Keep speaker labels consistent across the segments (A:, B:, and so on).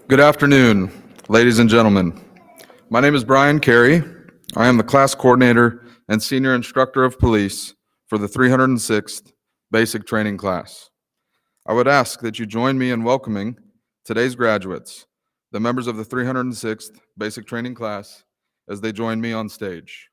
A: Good afternoon, ladies and gentlemen. My name is Brian Carey. I am the class coordinator and senior instructor of police for the 306th Basic Training class. I would ask that you join me in welcoming today's graduates, the members of the 306th Basic Training class, as they join me on stage.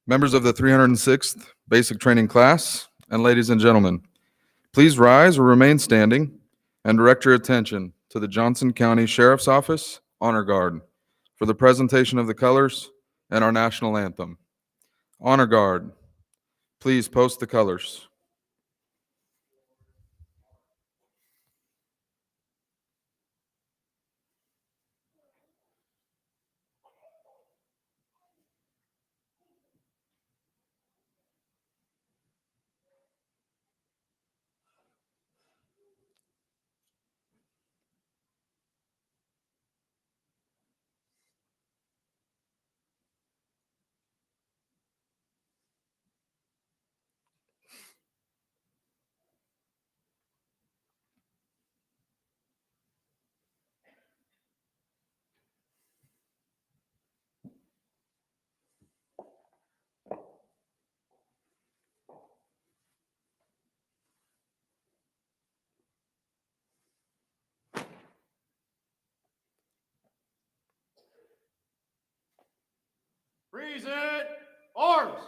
A: Members of the 306th Basic Training class, and ladies and gentlemen, please rise or remain standing and direct your attention to the Johnson County Sheriff's Office Honor Guard for the presentation of the colors and our national anthem. Honor Guard, please post the colors.
B: Present arms.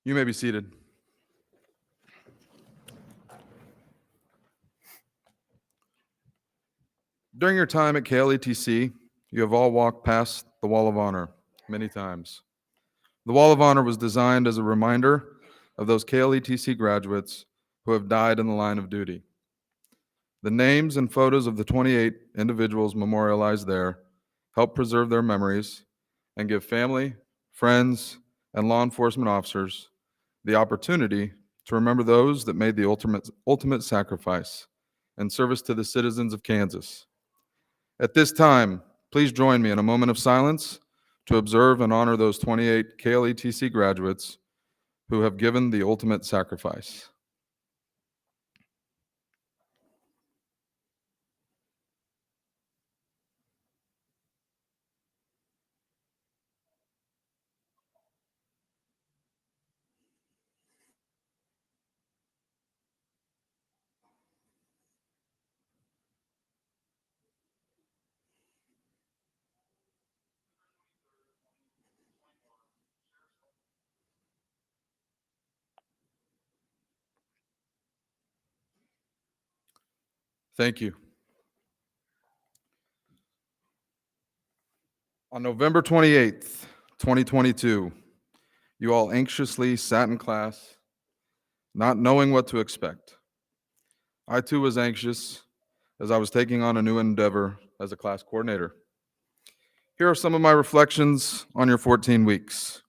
A: You may be seated. During your time at KLETC, you have all walked past the Wall of Honor many times. The Wall of Honor was designed as a reminder of those KLETC graduates who have died in the line of duty. The names and photos of the 28 individuals memorialized there help preserve their memories and give family, friends, and law enforcement officers the opportunity to remember those that made the ultimate sacrifice in service to the citizens of Kansas. At this time, please join me in a moment of silence to observe and honor those 28 KLETC graduates who have given the ultimate sacrifice. Thank you. On November 28th, 2022, you all anxiously sat in class, not knowing what to expect. I too was anxious as I was taking on a new endeavor as a class coordinator. Here are some of my reflections on your 14 weeks.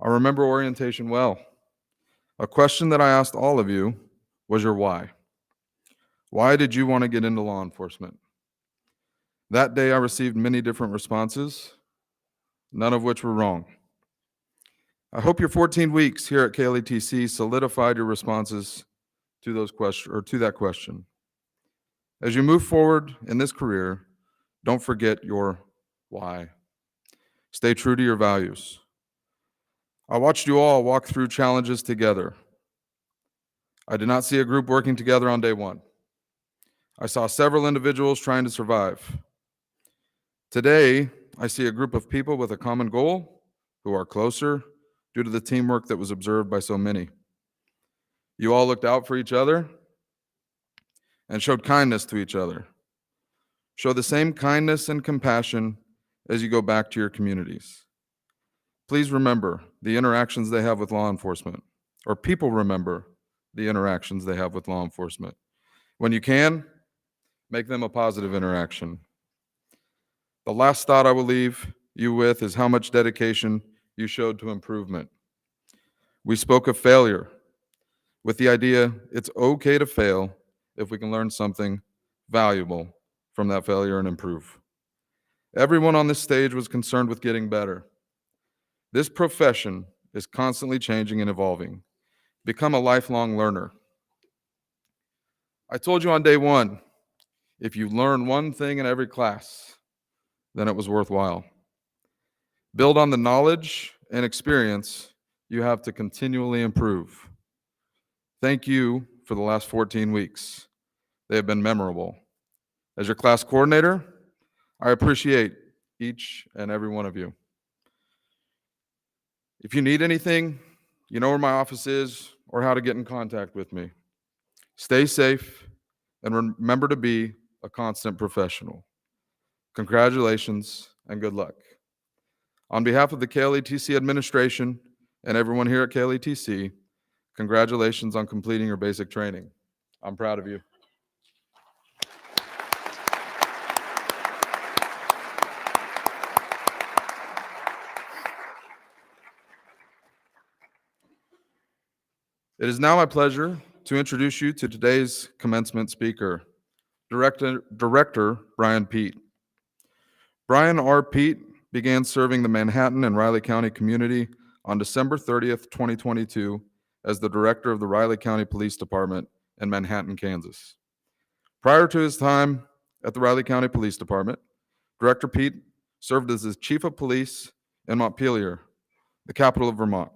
A: I remember orientation well. A question that I asked all of you was your why. Why did you want to get into law enforcement? That day I received many different responses, none of which were wrong. I hope your 14 weeks here at KLETC solidified your responses to those questions or to that question. As you move forward in this career, don't forget your why. Stay true to your values. I watched you all walk through challenges together. I did not see a group working together on day one. I saw several individuals trying to survive. Today, I see a group of people with a common goal who are closer due to the teamwork that was observed by so many. You all looked out for each other and showed kindness to each other. Show the same kindness and compassion as you go back to your communities. Please remember the interactions they have with law enforcement, or people remember the interactions they have with law enforcement. When you can, make them a positive interaction. The last thought I will leave you with is how much dedication you showed to improvement. We spoke of failure with the idea it's okay to fail if we can learn something valuable from that failure and improve. Everyone on this stage was concerned with getting better. This profession is constantly changing and evolving. Become a lifelong learner. I told you on day one, if you learn one thing in every class, then it was worthwhile. Build on the knowledge and experience you have to continually improve. Thank you for the last 14 weeks. They have been memorable. As your class coordinator, I appreciate each and every one of you. If you need anything, you know where my office is or how to get in contact with me. Stay safe and remember to be a constant professional. Congratulations and good luck. On behalf of the KLETC administration and everyone here at KLETC, congratulations on completing your basic training. I'm proud of you. It is now my pleasure to introduce you to today's commencement speaker, Director Brian Peet. Brian R. Peet began serving the Manhattan and Riley County community on December 30th, 2022 as the Director of the Riley County Police Department in Manhattan, Kansas. Prior to his time at the Riley County Police Department, Director Peet served as the Chief of Police in Montpelier, the capital of Vermont.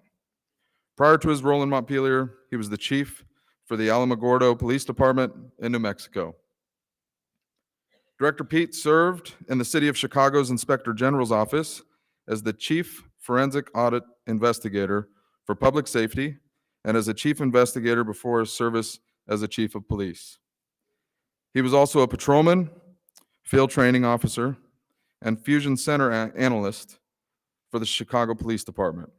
A: Prior to his role in Montpelier, he was the chief for the Alamogordo Police Department in New Mexico. Director Peet served in the City of Chicago's Inspector General's office as the Chief Forensic Audit Investigator for public safety and as a chief investigator before his service as a chief of police. He was also a patrolman, field training officer, and fusion center analyst for the Chicago Police Department.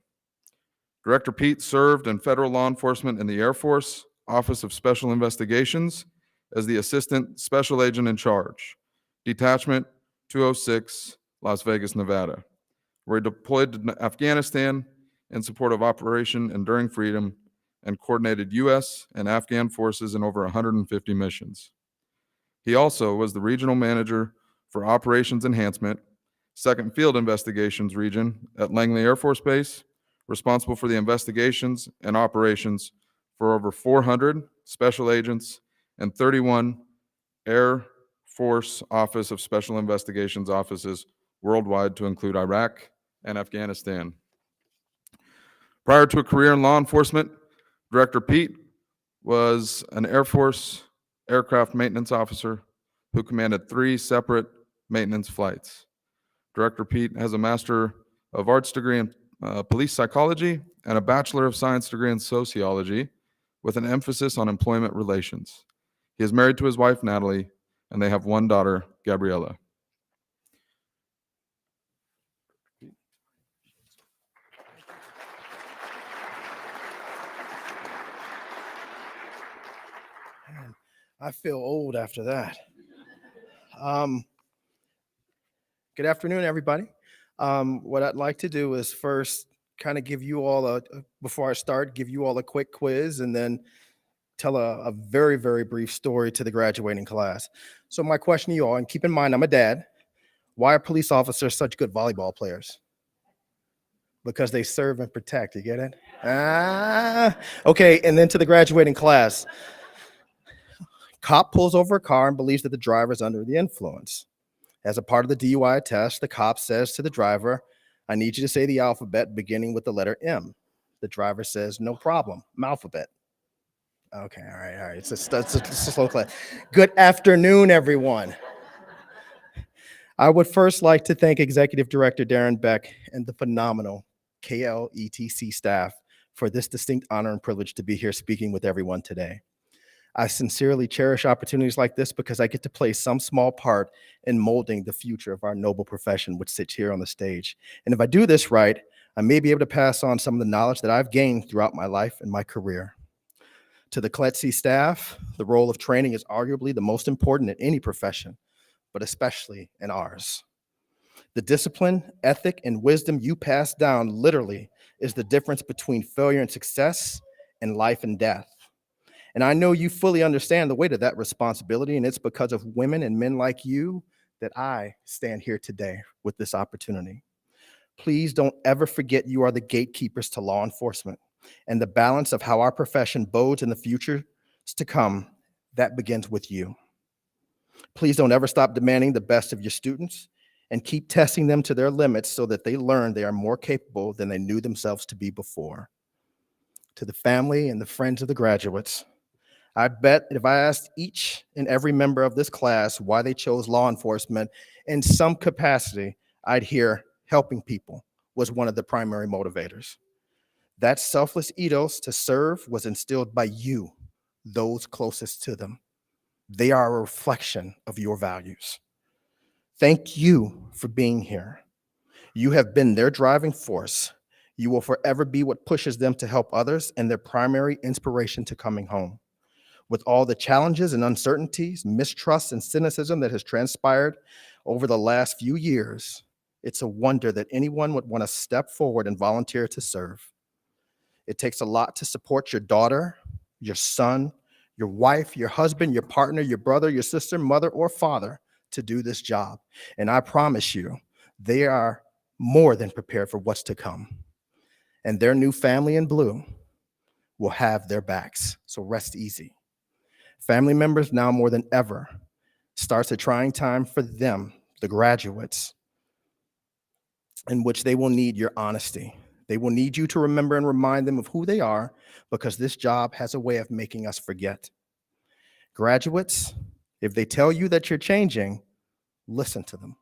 A: Director Pete served in federal law enforcement in the Air Force, Office of Special Investigations, as the Assistant Special Agent in Charge, Detachment 206, Las Vegas, Nevada, where he deployed to Afghanistan in support of Operation Enduring Freedom and coordinated U.S. and Afghan forces in over 150 missions. He also was the regional manager for Operations Enhancement, 2nd Field Investigations Region at Langley Air Force Base, responsible for the investigations and operations for over 400 special agents and 31 Air Force Office of Special Investigations offices worldwide to include Iraq and Afghanistan. Prior to a career in law enforcement, Director Pete was an Air Force aircraft maintenance officer who commanded 3 separate maintenance flights. Director Pete has a Master of Arts degree in police psychology and a Bachelor of Science degree in sociology with an emphasis on employment relations. He is married to his wife, Natalie, and they have 1 daughter, Gabriella.
B: Man, I feel old after that. Good afternoon, everybody. What I'd like to do is first kind of give you all before I start, give you all a quick quiz and then tell a very, very brief story to the graduating class. So my question to you all, and keep in mind, I'm a dad. Why are police officers such good volleyball players? Because they serve and protect, you get it? Okay, and then to the graduating class. Cop pulls over a car and believes that the driver is under the influence. As a part of the DUI test, the cop says to the driver, "I need you to say the alphabet beginning with the letter M." The driver says, "No problem, alphabet." Okay, all right. It's a slow class. Good afternoon, everyone. I would first like to thank Executive Director Darren Beck and the phenomenal KLETC staff for this distinct honor and privilege to be here speaking with everyone today. I sincerely cherish opportunities like this because I get to play some small part in molding the future of our noble profession, which sits here on the stage. And if I do this right, I may be able to pass on some of the knowledge that I've gained throughout my life and my career. To the CLETC staff, the role of training is arguably the most important in any profession, but especially in ours. The discipline, ethic, and wisdom you pass down literally is the difference between failure and success and life and death. And I know you fully understand the weight of that responsibility, and it's because of women and men like you that I stand here today with this opportunity. Please don't ever forget you are the gatekeepers to law enforcement, and the balance of how our profession bodes in the future to come, that begins with you. Please don't ever stop demanding the best of your students and keep testing them to their limits so that they learn they are more capable than they knew themselves to be before. To the family and the friends of the graduates, I bet if I asked each and every member of this class why they chose law enforcement in some capacity, I'd hear helping people was one of the primary motivators. That selfless ethos to serve was instilled by you, those closest to them. They are a reflection of your values. Thank you for being here. You have been their driving force. You will forever be what pushes them to help others and their primary inspiration to coming home. With all the challenges and uncertainties, mistrust and cynicism that has transpired over the last few years, it's a wonder that anyone would want to step forward and volunteer to serve. It takes a lot to support your daughter, your son, your wife, your husband, your partner, your brother, your sister, mother, or father to do this job. And I promise you, they are more than prepared for what's to come. And their new family in blue will have their backs, so rest easy. Family members now more than ever starts a trying time for them, the graduates, in which they will need your honesty. They will need you to remember and remind them of who they are because this job has a way of making us forget. Graduates, if they tell you that you're changing, listen to them.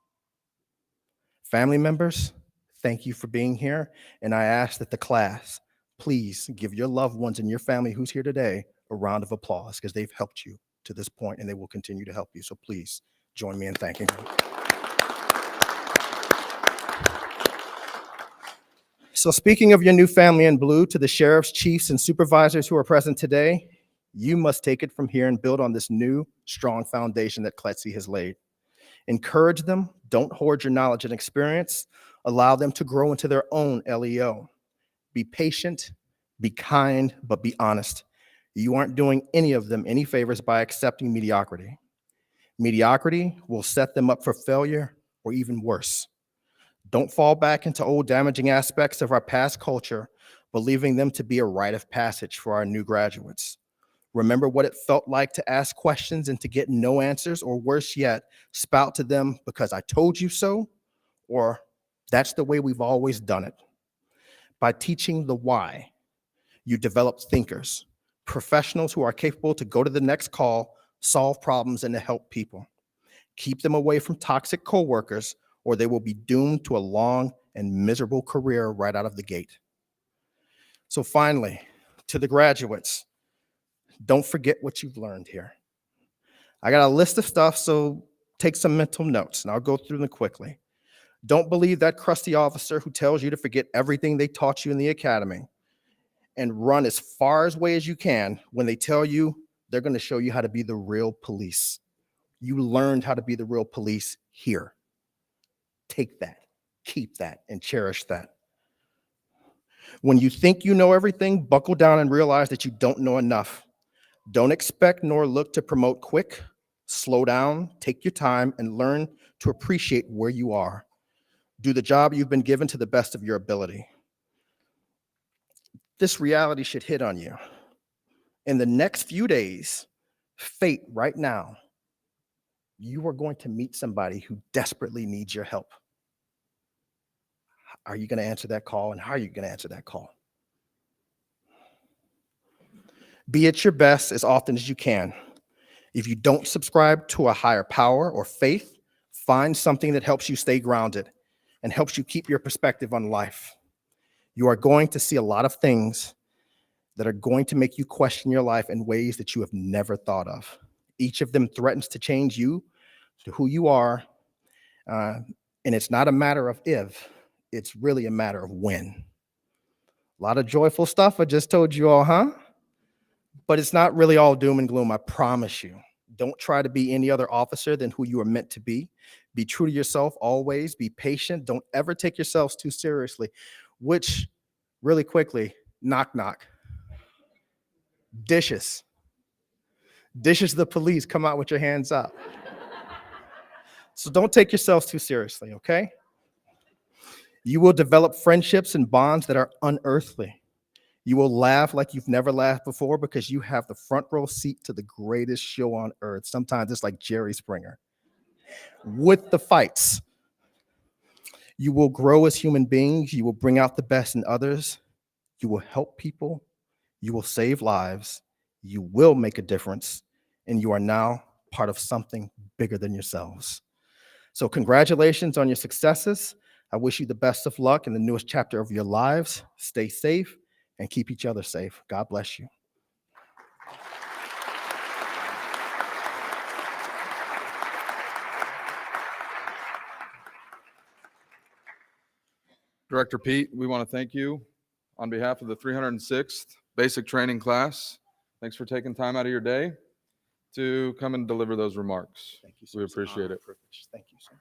B: Family members, thank you for being here, and I ask that the class please give your loved ones and your family who's here today a round of applause because they've helped you to this point and they will continue to help you. So please join me in thanking them. So speaking of your new family in blue, to the sheriffs, chiefs, and supervisors who are present today, you must take it from here and build on this new, strong foundation that CLETC has laid. Encourage them. Don't hoard your knowledge and experience. Allow them to grow into their own LEO. Be patient, be kind, but be honest. You aren't doing any of them any favors by accepting mediocrity. Mediocrity will set them up for failure or even worse. Don't fall back into old damaging aspects of our past culture, believing them to be a rite of passage for our new graduates. Remember what it felt like to ask questions and to get no answers, or worse yet, spout to them because I told you so, or that's the way we've always done it. By teaching the why, you develop thinkers, professionals who are capable to go to the next call, solve problems, and to help people. Keep them away from toxic coworkers, or they will be doomed to a long and miserable career right out of the gate. So finally, to the graduates, don't forget what you've learned here. I got a list of stuff, so take some mental notes, and I'll go through them quickly. Don't believe that crusty officer who tells you to forget everything they taught you in the academy and run as far away as you can when they tell you they're going to show you how to be the real police. You learned how to be the real police here. Take that, keep that, and cherish that. When you think you know everything, buckle down and realize that you don't know enough. Don't expect nor look to promote quick. Slow down, take your time, and learn to appreciate where you are. Do the job you've been given to the best of your ability. This reality should hit on you. In the next few days, fate right now, you are going to meet somebody who desperately needs your help. Are you going to answer that call, and how are you going to answer that call? Be at your best as often as you can. If you don't subscribe to a higher power or faith, find something that helps you stay grounded and helps you keep your perspective on life. You are going to see a lot of things that are going to make you question your life in ways that you have never thought of. Each of them threatens to change you to who you are, and it's not a matter of if, it's really a matter of when. A lot of joyful stuff I just told you all, huh? But it's not really all doom and gloom, I promise you. Don't try to be any other officer than who you are meant to be. Be true to yourself always. Be patient. Don't ever take yourselves too seriously, which, really quickly, knock, knock. Dishes. Dishes the police, come out with your hands up. So don't take yourselves too seriously, okay? You will develop friendships and bonds that are unearthly. You will laugh like you've never laughed before because you have the front row seat to the greatest show on earth. Sometimes it's like Jerry Springer. With the fights, you will grow as human beings. You will bring out the best in others. You will help people. You will save lives. You will make a difference. And you are now part of something bigger than yourselves. So congratulations on your successes. I wish you the best of luck in the newest chapter of your lives. Stay safe and keep each other safe. God bless you.
A: Director Pete, we want to thank you on behalf of the 306th Basic Training Class. Thanks for taking time out of your day to come and deliver those remarks.
B: Thank you, sir.
A: We
B: It's an
A: appreciate
B: honor
A: it.
B: and privilege. Thank you, sir.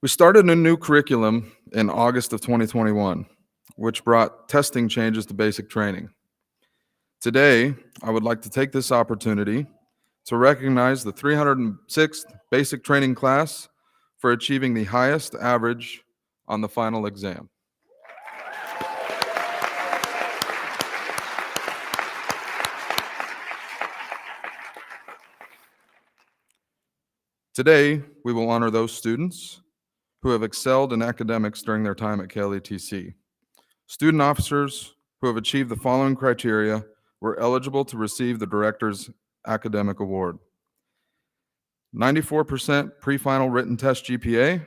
A: We started a new curriculum in August of 2021, which brought testing changes to basic training. Today, I would like to take this opportunity to recognize the 306th Basic Training Class for achieving the highest average on the final exam. Today, we will honor those students who have excelled in academics during their time at KLETC. Student officers who have achieved the following criteria were eligible to receive the Director's Academic Award. 94% pre-final written test GPA,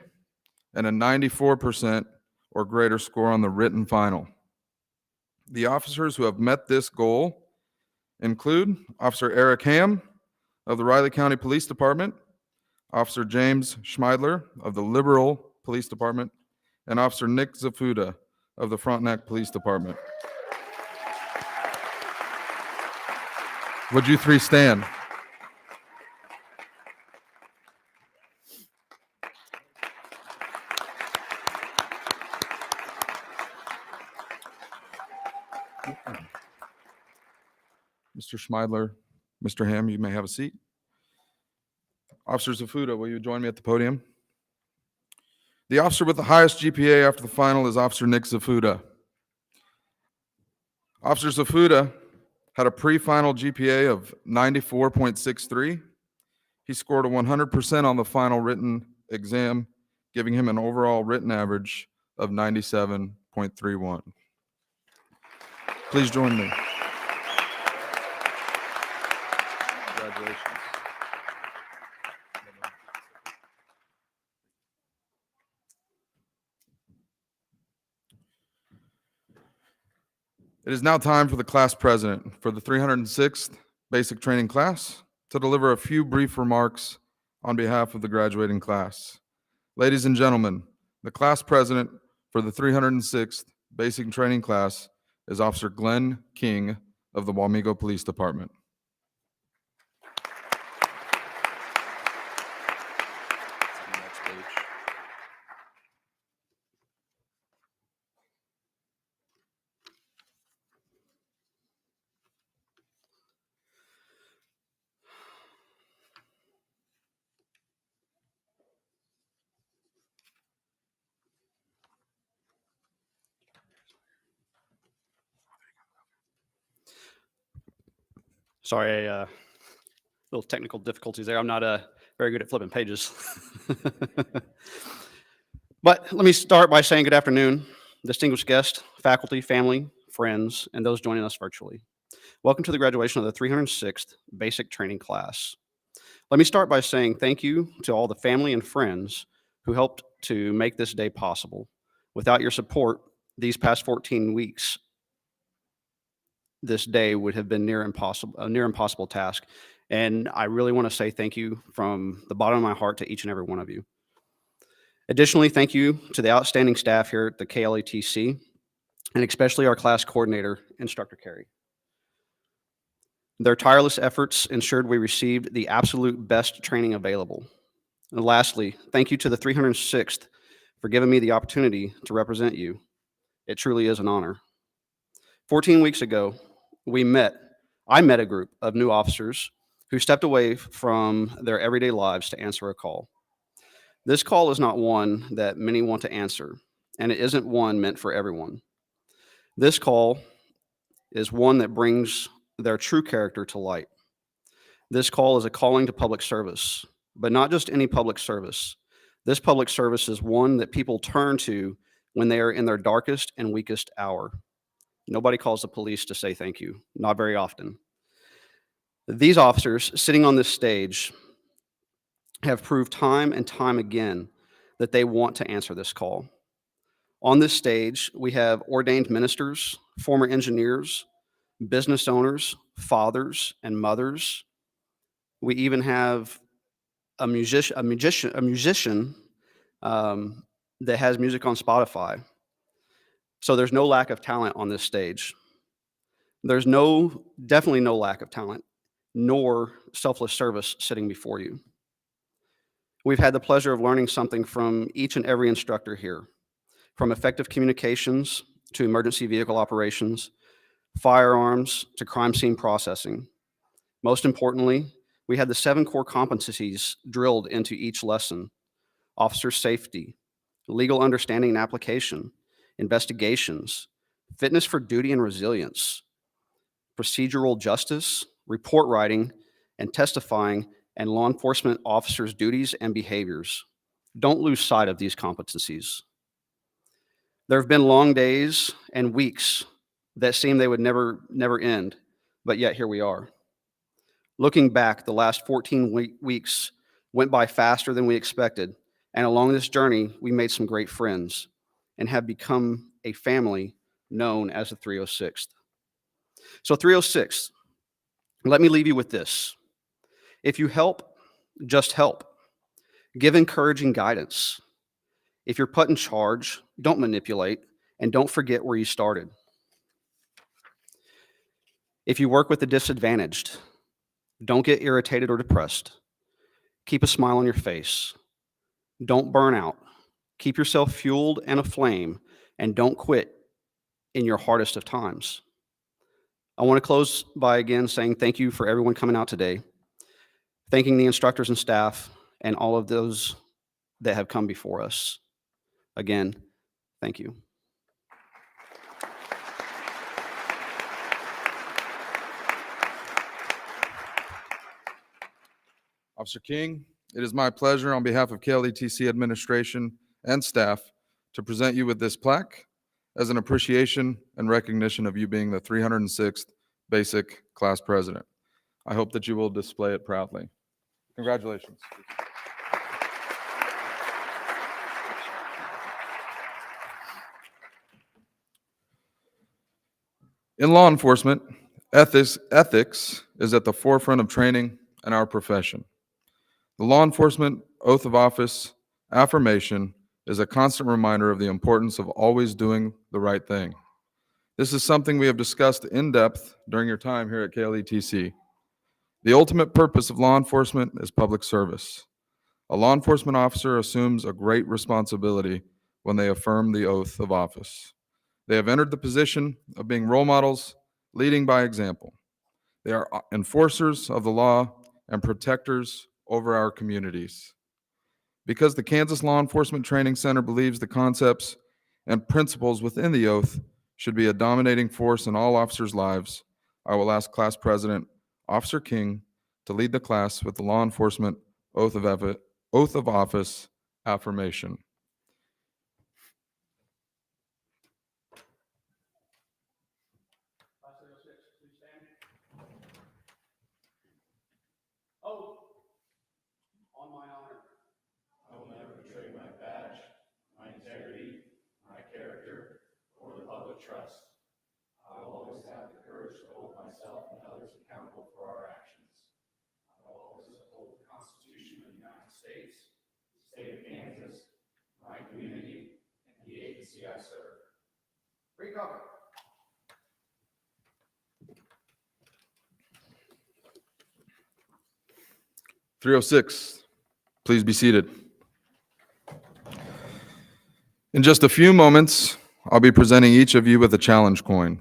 A: and a 94% or greater score on the written final. The officers who have met this goal include Officer Eric Ham of the Riley County Police Department, Officer James Schmeidler of the Liberal Police Department, and Officer Nick Zafuda of the Frontenac Police Department. Would you three stand? Mr. Schmeidler, Mr. Ham, you may have a seat. Officer Zafuda, will you join me at the podium? The officer with the highest GPA after the final is Officer Nick Zafuda. Officer Zafuda had a pre-final GPA of 94.63. He scored a 100% on the final written exam, giving him an overall written average of 97.31. Please join me. Congratulations. It is now time for the class president for the 306th basic training class to deliver a few brief remarks on behalf of the graduating class. Ladies and gentlemen, the class president for the 306th basic training class is Officer Glenn King of the Wamego Police Department.
C: Sorry, little technical difficulties there. I'm not very good at flipping pages. But let me start by saying good afternoon, distinguished guests, faculty, family, friends, and those joining us virtually. Welcome to the graduation of the 306th basic training class. Let me start by saying thank you to all the family and friends who helped to make this day possible. Without your support, these past 14 weeks, this day would have been a near impossible task. And I really want to say thank you from the bottom of my heart to each and every one of you. Additionally, thank you to the outstanding staff here at the KLATC, and especially our class coordinator, Instructor Carey. Their tireless efforts ensured we received the absolute best training available. And lastly, thank you to the 306th for giving me the opportunity to represent you. It truly is an honor. 14 weeks ago, I met a group of new officers who stepped away from their everyday lives to answer a call. This call is not one that many want to answer, and it isn't one meant for everyone. This call is one that brings their true character to light. This call is a calling to public service, but not just any public service. This public service is one that people turn to when they are in their darkest and weakest hour. Nobody calls the police to say thank you, not very often. These officers sitting on this stage have proved time and time again that they want to answer this call. On this stage, we have ordained ministers, former engineers, business owners, fathers, and mothers. We even have a musician that has music on Spotify. So there's no lack of talent on this stage. There's definitely no lack of talent, nor selfless service sitting before you. We've had the pleasure of learning something from each and every instructor here, from effective communications to emergency vehicle operations, firearms to crime scene processing. Most importantly, we had the 7 core competencies drilled into each lesson: officer safety, legal understanding and application, investigations, fitness for duty and resilience, procedural justice, report writing, and testifying, and law enforcement officers' duties and behaviors. Don't lose sight of these competencies. There have been long days and weeks that seem they would never end, but yet here we are. Looking back, the last 14 weeks went by faster than we expected, and along this journey, we made some great friends and have become a family known as the 306th. So 306, let me leave you with this. If you help, just help. Give encouraging guidance. If you're put in charge, don't manipulate, and don't forget where you started. If you work with the disadvantaged, don't get irritated or depressed. Keep a smile on your face. Don't burn out. Keep yourself fueled and aflame, and don't quit in your hardest of times. I want to close by again saying thank you for everyone coming out today, thanking the instructors and staff, and all of those that have come before us. Again, thank you.
A: Officer King, it is my pleasure on behalf of KLETC administration and staff to present you with this plaque as an appreciation and recognition of you being the 306th Basic Class President. I hope that you will display it proudly. Congratulations. In law enforcement, ethics is at the forefront of training in our profession. The law enforcement oath of office affirmation is a constant reminder of the importance of always doing the right thing. This is something we have discussed in depth during your time here at KLETC. The ultimate purpose of law enforcement is public service. A law enforcement officer assumes a great responsibility when they affirm the oath of office. They have entered the position of being role models, leading by example. They are enforcers of the law and protectors over our communities. Because the Kansas Law Enforcement Training Center believes the concepts and principles within the oath should be a dominating force in all officers' lives, I will ask Class President Officer King to lead the class with the Law Enforcement Oath of Office affirmation.
C: Oh, on my honor.
D: I will never betray my badge, my integrity, my character, or the public trust. I will always have the courage to hold myself and others accountable for our actions. I will always uphold the Constitution of the United States, the state of Kansas, my community, and the agency I serve. Free cover.
A: .306, please be seated. In just a few moments, I'll be presenting each of you with a challenge coin.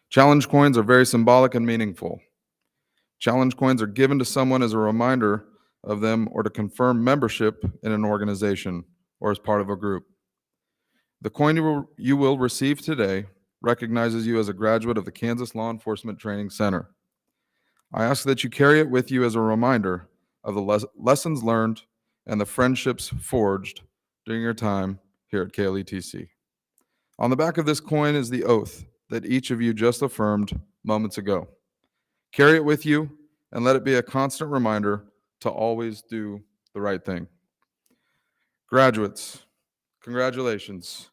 A: Challenge coins are very symbolic and meaningful. Challenge coins are given to someone as a reminder of them or to confirm membership in an organization or as part of a group. The coin you will receive today recognizes you as a graduate of the Kansas Law Enforcement Training Center. I ask that you carry it with you as a reminder of the lessons learned and the friendships forged during your time here at KLETC. On the back of this coin is the oath that each of you just affirmed moments ago. Carry it with you and let it be a constant reminder to always do the right thing. Graduates, congratulations.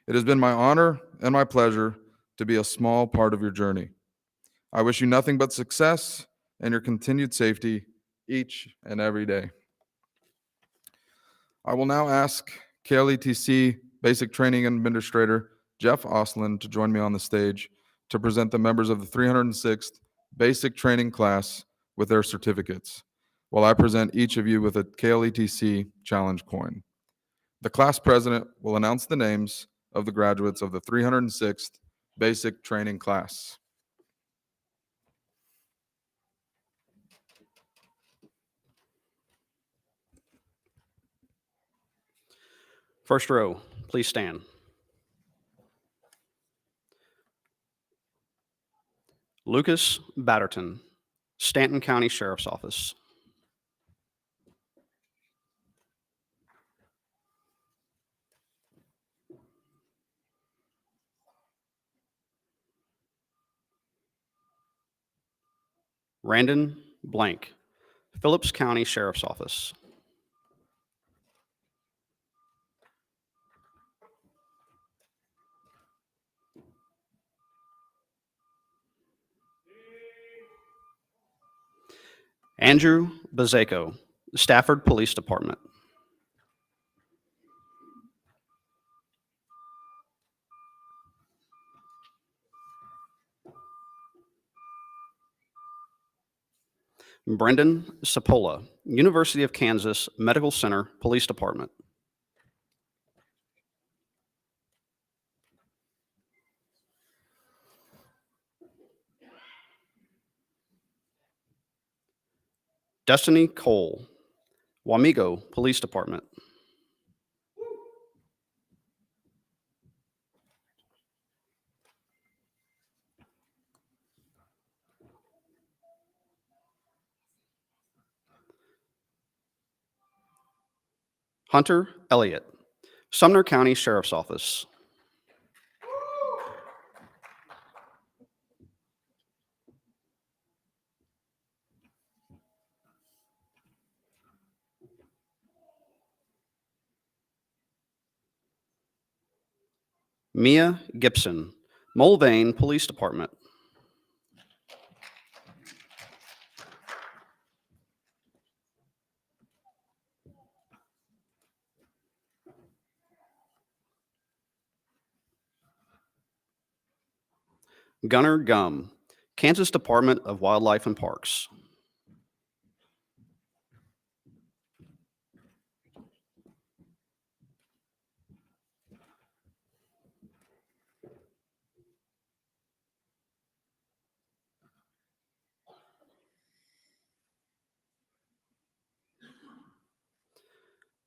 A: It has been my honor and my pleasure to be a small part of your journey. I wish you nothing but success and your continued safety each and every day. I will now ask KLETC Basic Training Administrator Jeff Oslin to join me on the stage to present the members of the 306th Basic Training class with their certificates, while I present each of you with a KLETC challenge coin. The class president will announce the names of the graduates of the 306th Basic Training class.
C: First row, please stand. Lucas Batterton, Stanton County Sheriff's Office. Randon Blank, Phillips County Sheriff's Office. Andrew Bazeko, Stafford Police Department. Brendan Sapola, University of Kansas Medical Center Police Department. Destiny Cole, Wamego Police Department. Hunter Elliott, Sumner County Sheriff's Office. Mia Gibson, Mulvane Police Department. Gunnar Gum, Kansas Department of Wildlife and Parks.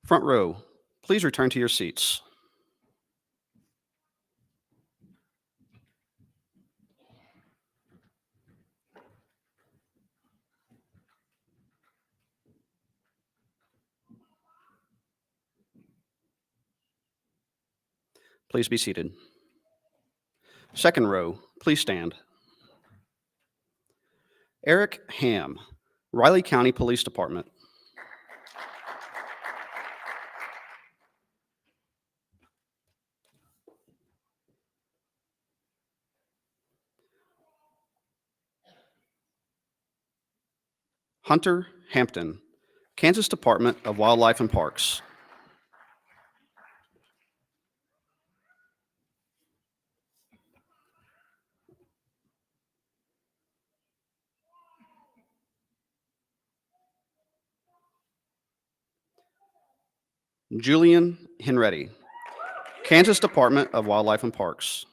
C: Front row, please return to your seats. Please be seated. Second row, please stand. Eric Ham, Riley County Police Department. Hunter Hampton, Kansas Department of Wildlife and Parks. Julian Henretti, Kansas Department of Wildlife and Parks.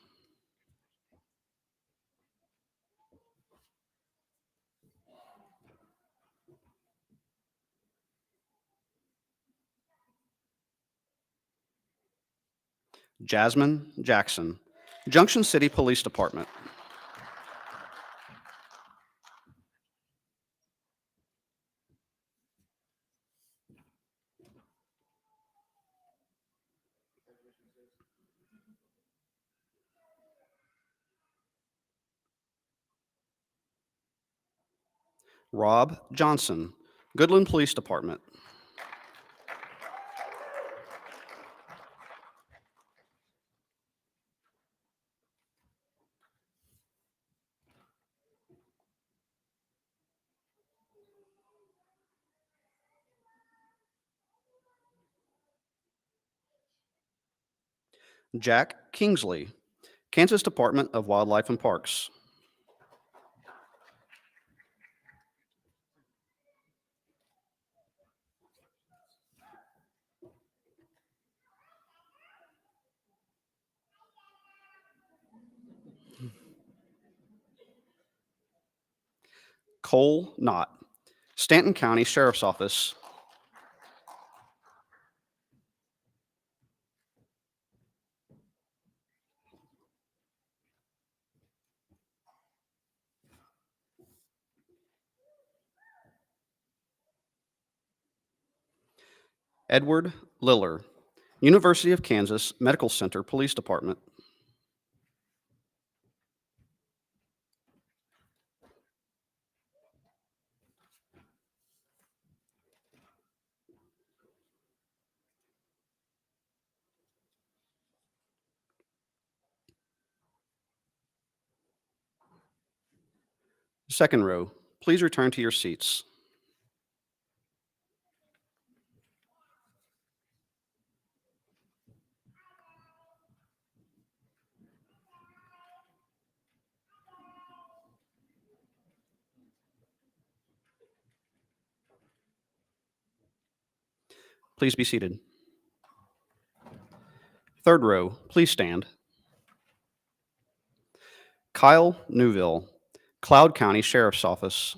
C: Jasmine Jackson, Junction City Police Department. Rob Johnson, Goodland Police Department. Jack Kingsley, Kansas Department of Wildlife and Parks. Cole Knott, Stanton County Sheriff's Office. Edward Liller, University of Kansas Medical Center Police Department. Second row, please return to your seats. Please be seated. Third row, please stand. Kyle Newville, Cloud County Sheriff's Office.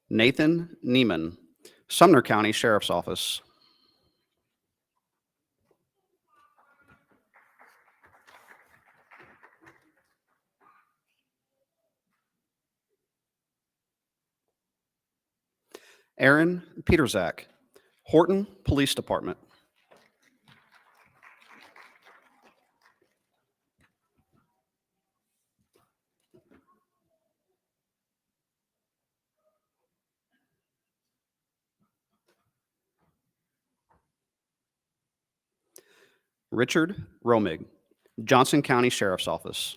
C: Nathan Neiman, Sumner County Sheriff's Office. Aaron Peterzak, Horton Police Department. Richard Romig, Johnson County Sheriff's Office.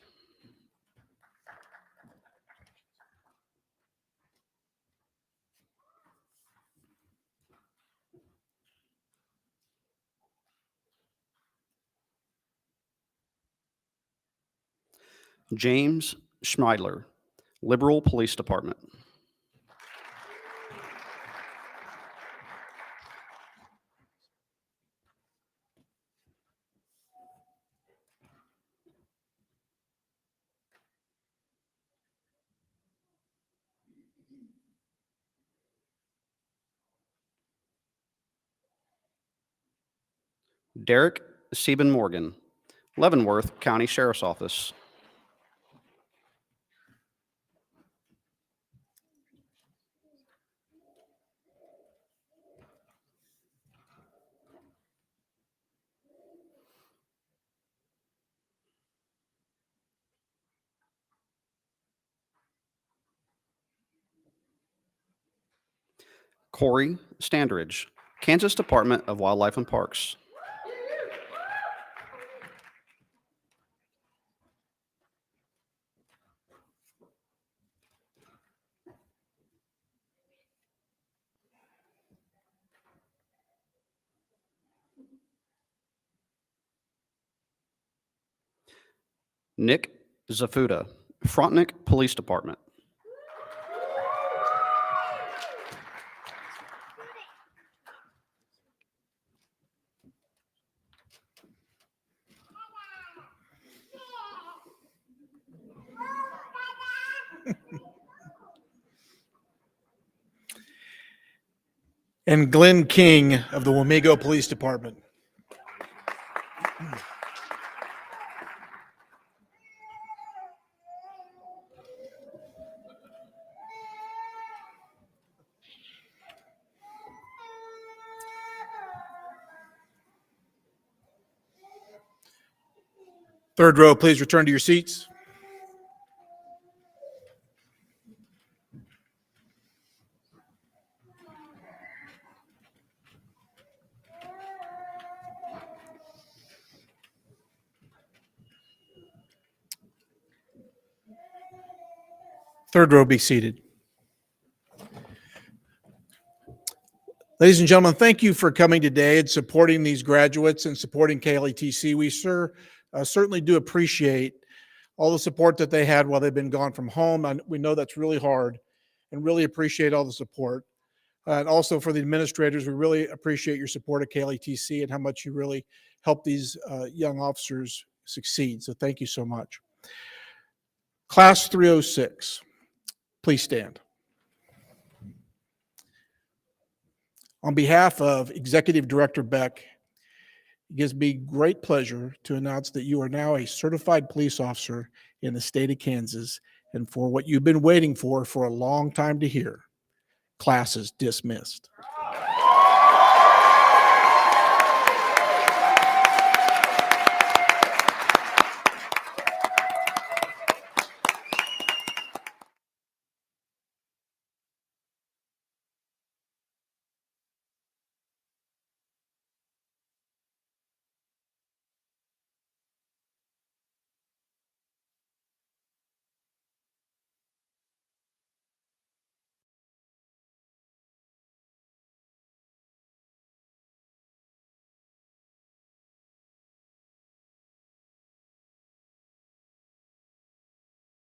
C: James Schmeidler, Liberal Police Department. Derek Sieben Morgan, Leavenworth County Sheriff's Office. Corey Standridge, Kansas Department of Wildlife and Parks. Nick Zafuda, Frontenac Police Department.
E: And Glenn King of the Wamego Police Department. Third row, please return to your seats. Third row, be seated. Ladies and gentlemen, thank you for coming today and supporting these graduates and supporting KLETC. We certainly do appreciate all the support that they had while they've been gone from home. And we know that's really hard and really appreciate all the support. And also for the administrators, we really appreciate your support of KLETC and how much you really help these young officers succeed. So thank you so much. Class 306, please stand. On behalf of Executive Director Beck, it gives me great pleasure to announce that you are now a certified police officer in the state of Kansas, and for what you've been waiting for a long time to hear, class is dismissed.